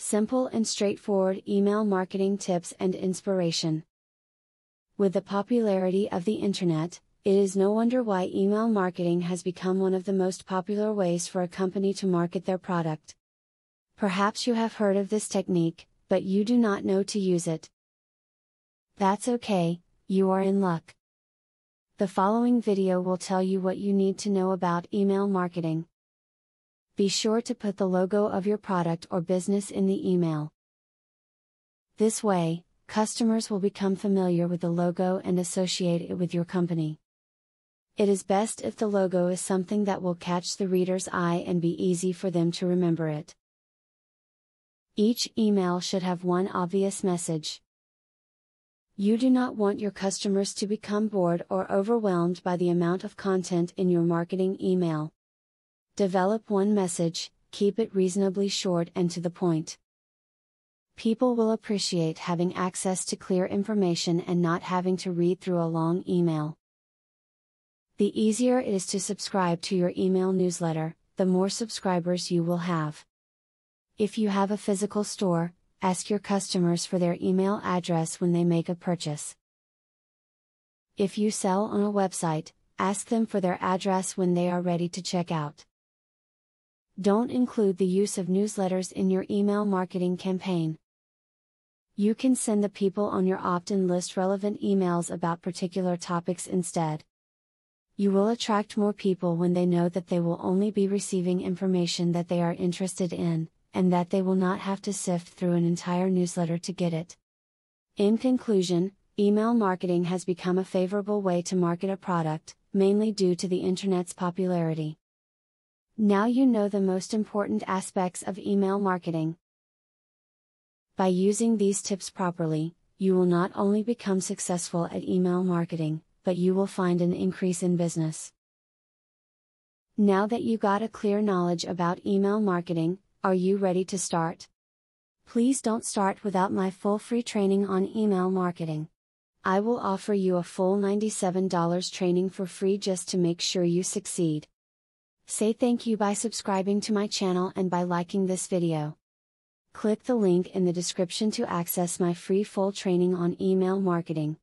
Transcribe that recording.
Simple and straightforward email marketing tips and inspiration. With the popularity of the internet, it is no wonder why email marketing has become one of the most popular ways for a company to market their product. Perhaps you have heard of this technique, but you do not know to use it. That's okay, you are in luck. The following video will tell you what you need to know about email marketing. Be sure to put the logo of your product or business in the email. This way, customers will become familiar with the logo and associate it with your company. It is best if the logo is something that will catch the reader's eye and be easy for them to remember it. Each email should have one obvious message. You do not want your customers to become bored or overwhelmed by the amount of content in your marketing email. Develop one message, keep it reasonably short and to the point. People will appreciate having access to clear information and not having to read through a long email. The easier it is to subscribe to your email newsletter, the more subscribers you will have. If you have a physical store, ask your customers for their email address when they make a purchase. If you sell on a website, ask them for their address when they are ready to check out. Don't include the use of newsletters in your email marketing campaign. You can send the people on your opt-in list relevant emails about particular topics instead. You will attract more people when they know that they will only be receiving information that they are interested in, and that they will not have to sift through an entire newsletter to get it. In conclusion, email marketing has become a favorable way to market a product, mainly due to the internet's popularity. Now you know the most important aspects of email marketing. By using these tips properly, you will not only become successful at email marketing, but you will find an increase in business. Now that you got a clear knowledge about email marketing, are you ready to start? Please don't start without my full free training on email marketing. I will offer you a full $97 training for free just to make sure you succeed. Say thank you by subscribing to my channel and by liking this video. Click the link in the description to access my free full training on email marketing.